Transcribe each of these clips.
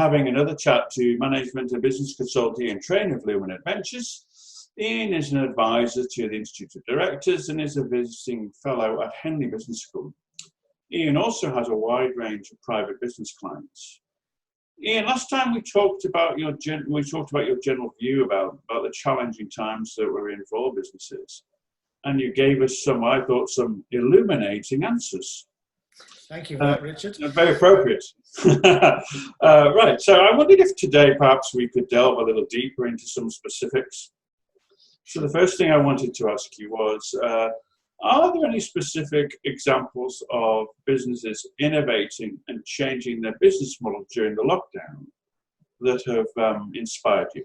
having another chat to Management and Business Consultant Ian Traynor of Luminate Ventures. Ian is an advisor to the Institute of Directors and is a visiting fellow at Henley Business School. Ian also has a wide range of private business clients. Ian, last time we talked about your general view about the challenging times that we're in for all businesses, and you gave us some illuminating answers. Thank you for that, Richard. Very appropriate. Right, so I wondered if today perhaps we could delve a little deeper into some specifics. So the first thing I wanted to ask you was, are there any specific examples of businesses innovating and changing their business model during the lockdown that have inspired you?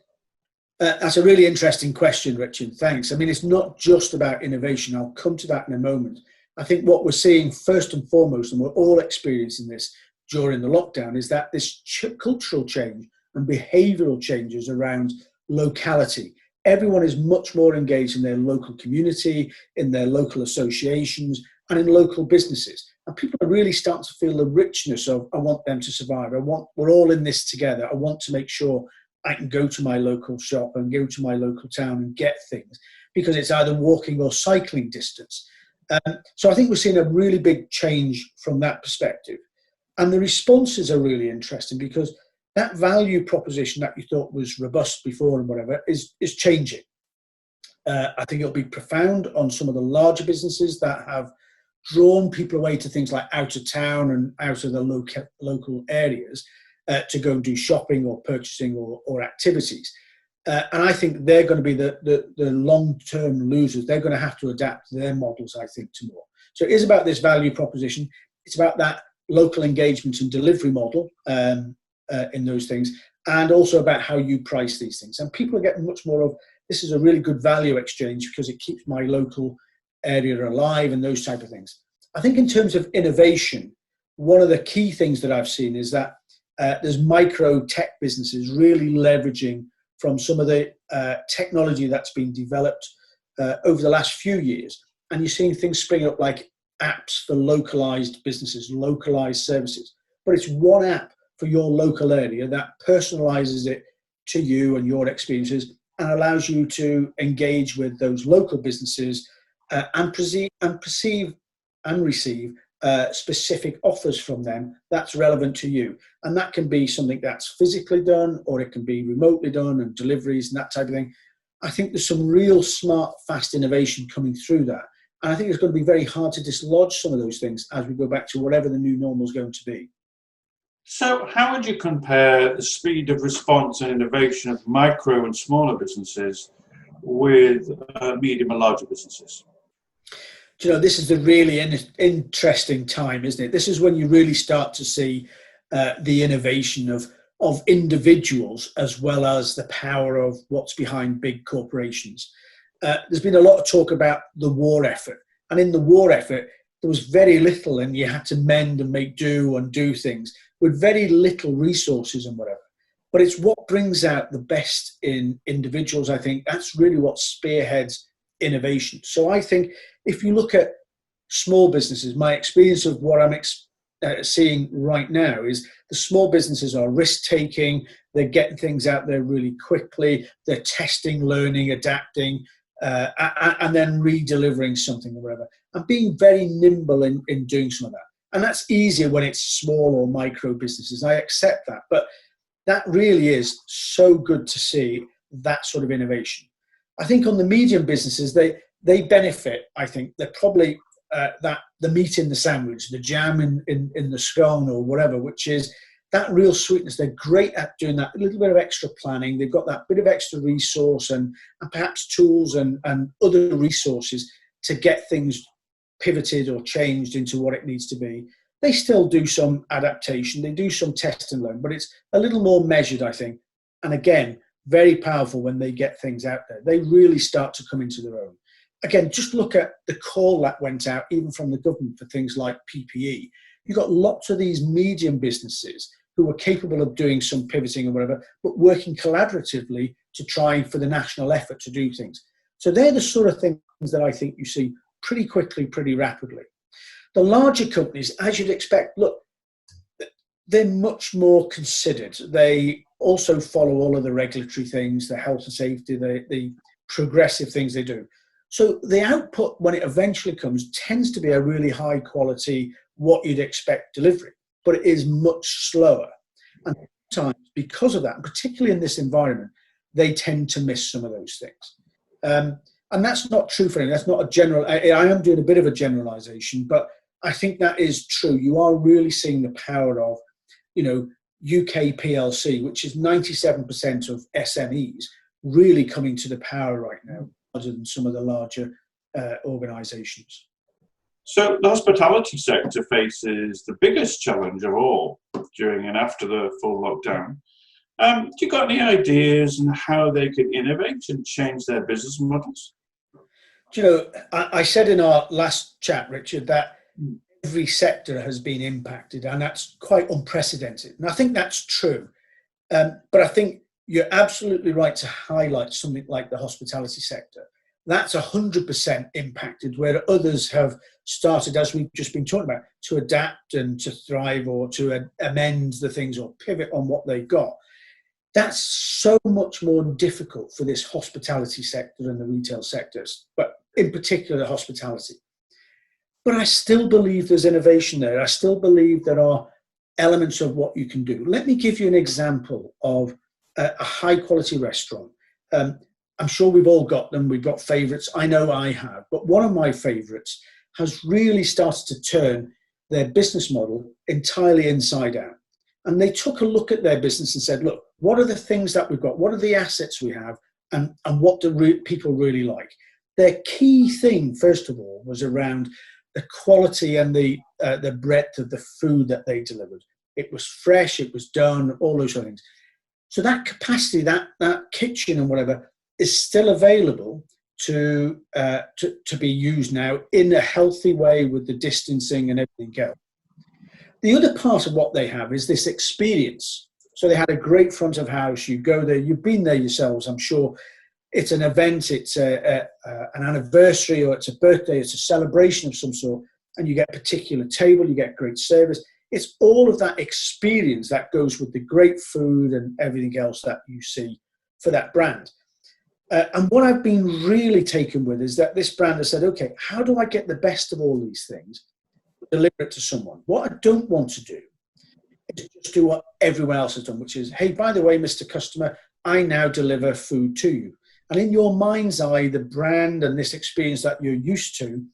That's a really interesting question, Richard. Thanks. I mean, it's not just about innovation. I'll come to that in a moment. I think what we're seeing first and foremost, and we're all experiencing this during the lockdown, is that this cultural change and behavioural changes around locality. Everyone is much more engaged in their local community, in their local associations, and in local businesses. And people are really starting to feel the richness of, I want them to survive. We're all in this together. I want to make sure I can go to my local shop and go to my local town and get things, because it's either walking or cycling distance. So I think we're seeing a really big change from that perspective. And the responses are really interesting, because that value proposition that you thought was robust before and whatever is changing. I think it'll be profound on some of the larger businesses that have drawn people away to things like out of town and out of the local areas to go and do shopping or purchasing or activities. And I think they're going to be the long-term losers. They're going to have to adapt their models, I think, to more. So it is about this value proposition. It's about that local engagement and delivery model in those things, and also about how you price these things. And people are getting much more of, this is a really good value exchange because it keeps my local area alive and those type of things. I think in terms of innovation, one of the key things that I've seen is that there's micro tech businesses really leveraging from some of the technology that's been developed over the last few years. And you're seeing things spring up like apps for localized businesses, localized services. But it's one app for your local area that personalizes it to you and your experiences and allows you to engage with those local businesses and perceive and receive specific offers from them that's relevant to you. And that can be something that's physically done, or it can be remotely done, and deliveries and that type of thing. I think there's some real smart, fast innovation coming through that. And I think it's going to be very hard to dislodge some of those things as we go back to whatever the new normal is going to be. So how would you compare the speed of response and innovation of micro and smaller businesses with medium and larger businesses? Do you know, this is the really interesting time, isn't it? This is when you really start to see the innovation of individuals, as well as the power of what's behind big corporations. There's been a lot of talk about the war effort. And in the war effort, there was very little, and you had to mend and make do and do things with very little resources and whatever. But it's what brings out the best in individuals, I think. That's really what spearheads innovation. So I think if you look at small businesses, my experience of what I'm seeing right now is the small businesses are risk-taking, they're getting things out there really quickly, they're testing, learning, adapting, and then re-delivering something or whatever, and being very nimble in doing some of that. And that's easier when it's small or micro businesses. I accept that, but that really is so good to see that sort of innovation. I think on the medium businesses, they benefit. I think they're probably the meat in the sandwich, the jam in the scone or whatever, which is that real sweetness. They're great at doing that, a little bit of extra planning. They've got that bit of extra resource and perhaps tools and other resources to get things pivoted or changed into what it needs to be. They still do some adaptation. They do some test and learn, but it's a little more measured, I think. And again, very powerful when they get things out there. They really start to come into their own. Again, just look at the call that went out, even from the government, for things like PPE. You've got lots of these medium businesses who are capable of doing some pivoting or whatever, but working collaboratively to try for the national effort to do things. So they're the sort of things that I think you see pretty quickly, pretty rapidly. The larger companies, as you'd expect, look, they're much more considered. They also follow all of the regulatory things, the health and safety, the progressive things they do. So the output, when it eventually comes, tends to be a really high quality, what you'd expect delivery, but it is much slower. And sometimes because of that, particularly in this environment, they tend to miss some of those things. And that's not true for anyone. That's not a general, I am doing a bit of a generalization, but I think that is true. You are really seeing the power of, UK PLC, which is 97% of SMEs, really coming to the power right now, other than some of the larger organisations. So the hospitality sector faces the biggest challenge of all during and after the full lockdown. Do you got any ideas on how they could innovate and change their business models? I said in our last chat, Richard, that every sector has been impacted, and that's quite unprecedented. And I think that's true. But I think you're absolutely right to highlight something like the hospitality sector. That's 100% impacted, where others have started, as we've just been talking about, to adapt and to thrive, or to amend the things or pivot on what they've got. That's so much more difficult for this hospitality sector and the retail sectors, but in particular the hospitality. But I still believe there's innovation there. I still believe there are elements of what you can do. Let me give you an example of a high quality restaurant. I'm sure we've all got them. We've got favourites. I know I have. But one of my favourites has really started to turn their business model entirely inside out. And they took a look at their business and said, look, what are the things that we've got? What are the assets we have? And what do people really like? Their key thing, first of all, was around the quality and the breadth of the food that they delivered. It was fresh, it was done, all those sort of things. So that capacity, that kitchen and whatever, is still available to be used now in a healthy way with the distancing and everything else. The other part of what they have is this experience. So they had a great front of house. You go there, you've been there yourselves, I'm sure. It's an event, it's an anniversary, or it's a birthday, it's a celebration of some sort, and you get a particular table, you get great service. It's all of that experience that goes with the great food and everything else that you see for that brand. And what I've been really taken with is that this brand has said, okay, how do I get the best of all these things, deliver it to someone? What I don't want to do is just do what everyone else has done, which is, hey, by the way, Mr. Customer, I now deliver food to you. And in your mind's eye, the brand and this experience that you're used to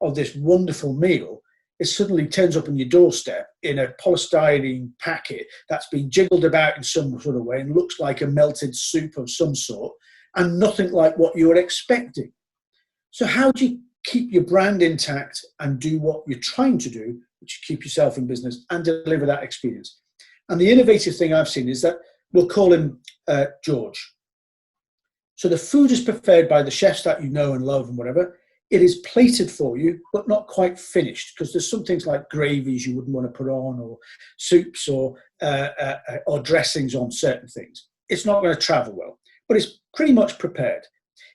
of this wonderful meal, it suddenly turns up on your doorstep in a polystyrene packet that's been jiggled about in some sort of way and looks like a melted soup of some sort, and nothing like what you were expecting. So how do you keep your brand intact and do what you're trying to do, which keep yourself in business and deliver that experience? And the innovative thing I've seen is that we'll call him George. So the food is prepared by the chefs that you know and love and whatever. It is plated for you, but not quite finished, because there's some things like gravies you wouldn't want to put on, or soups, or dressings on certain things. It's not going to travel well, but it's pretty much prepared.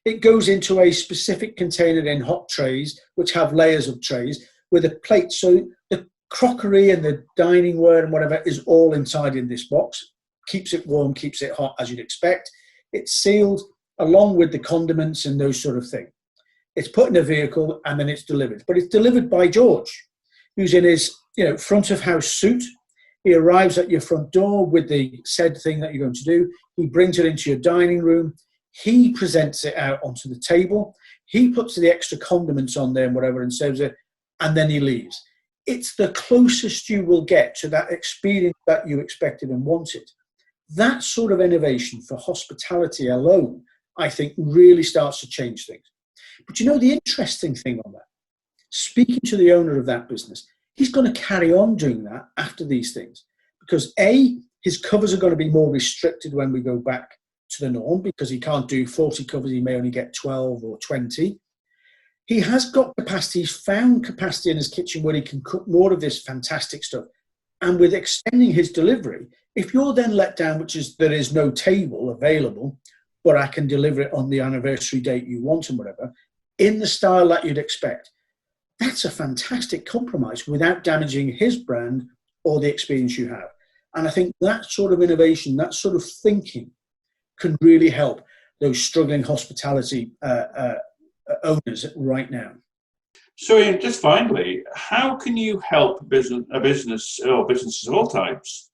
It goes into a specific container in hot trays, which have layers of trays with a plate. So the crockery and the dining ware and whatever is all inside in this box. Keeps it warm, keeps it hot, as you'd expect. It's sealed along with the condiments and those sort of things. It's put in a vehicle and then it's delivered. But it's delivered by George, who's in his front of house suit. He arrives at your front door with the said thing that you're going to do. He brings it into your dining room. He presents it out onto the table. He puts the extra condiments on there and whatever and serves it, and then he leaves. It's the closest you will get to that experience that you expected and wanted. That sort of innovation for hospitality alone, I think, really starts to change things. But the interesting thing on that, speaking to the owner of that business, he's going to carry on doing that after these things, because A, his covers are going to be more restricted when we go back to the norm, because he can't do 40 covers, he may only get 12 or 20. He has got capacity, he's found capacity in his kitchen where he can cook more of this fantastic stuff. And with extending his delivery, if you're then let down, which is there is no table available, but I can deliver it on the anniversary date you want and whatever, in the style that you'd expect, that's a fantastic compromise without damaging his brand or the experience you have. And I think that sort of innovation, that sort of thinking can really help those struggling hospitality owners right now. So Ian, just finally, how can you help a business or businesses of all types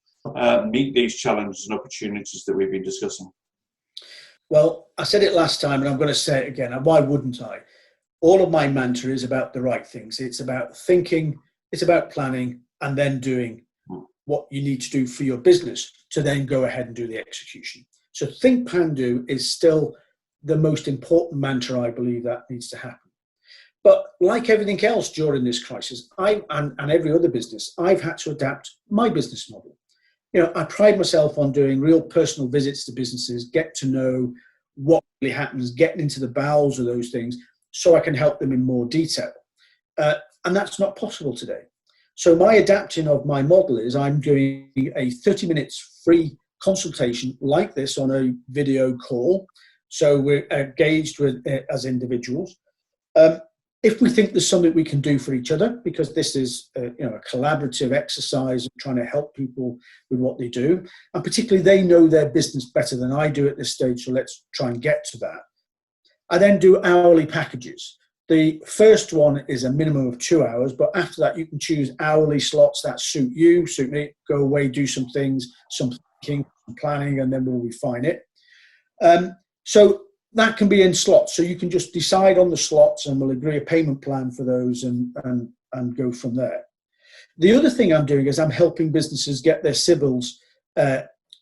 meet these challenges and opportunities that we've been discussing? Well, I said it last time and I'm going to say it again. And why wouldn't I? All of my mantra is about the right things. It's about thinking, it's about planning, and then doing what you need to do for your business to then go ahead and do the execution. So think, plan, do is still the most important mantra, I believe, that needs to happen. But like everything else during this crisis, and every other business, I've had to adapt my business model. I pride myself on doing real personal visits to businesses, get to know what really happens, getting into the bowels of those things so I can help them in more detail. And that's not possible today. So my adapting of my model is I'm doing a 30 minutes free consultation like this on a video call. So we're engaged with as individuals. If we think there's something we can do for each other, because this is a collaborative exercise of trying to help people with what they do, and particularly they know their business better than I do at this stage, so let's try and get to that. I then do hourly packages. The first one is a minimum of 2 hours, but after that you can choose hourly slots that suit you, suit me, go away, do some things, some thinking, some planning, and then we'll refine it. So that can be in slots. So you can just decide on the slots and we'll agree a payment plan for those and go from there. The other thing I'm doing is I'm helping businesses get their CBILS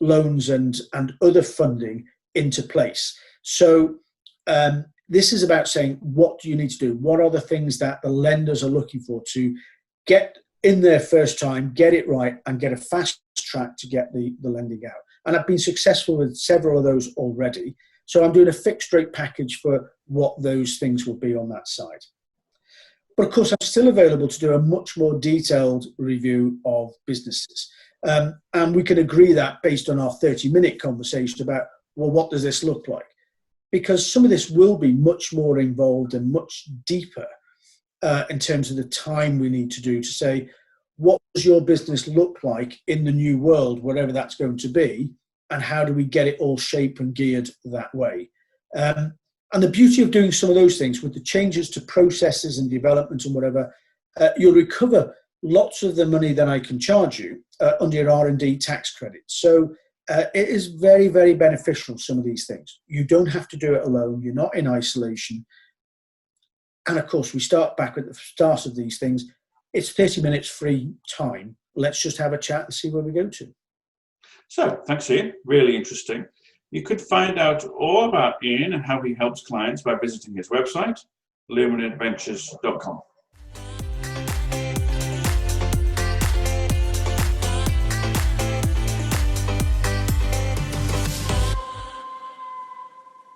loans and other funding into place. So this is about saying, what do you need to do? What are the things that the lenders are looking for to get in there first time, get it right, and get a fast track to get the lending out? And I've been successful with several of those already. So I'm doing a fixed rate package for what those things will be on that side. But of course, I'm still available to do a much more detailed review of businesses. And we can agree that based on our 30-minute conversation about, well, what does this look like? Because some of this will be much more involved and much deeper in terms of the time we need to do to say, what does your business look like in the new world, whatever that's going to be? And how do we get it all shaped and geared that way? And the beauty of doing some of those things with the changes to processes and development and whatever, you'll recover lots of the money that I can charge you under your R&D tax credit. So it is very, very beneficial, some of these things. You don't have to do it alone. You're not in isolation. And of course, we start back at the start of these things. It's 30 minutes free time. Let's just have a chat and see where we go to. So, thanks, Ian. Really interesting. You could find out all about Ian and how he helps clients by visiting his website, luminateventures.com.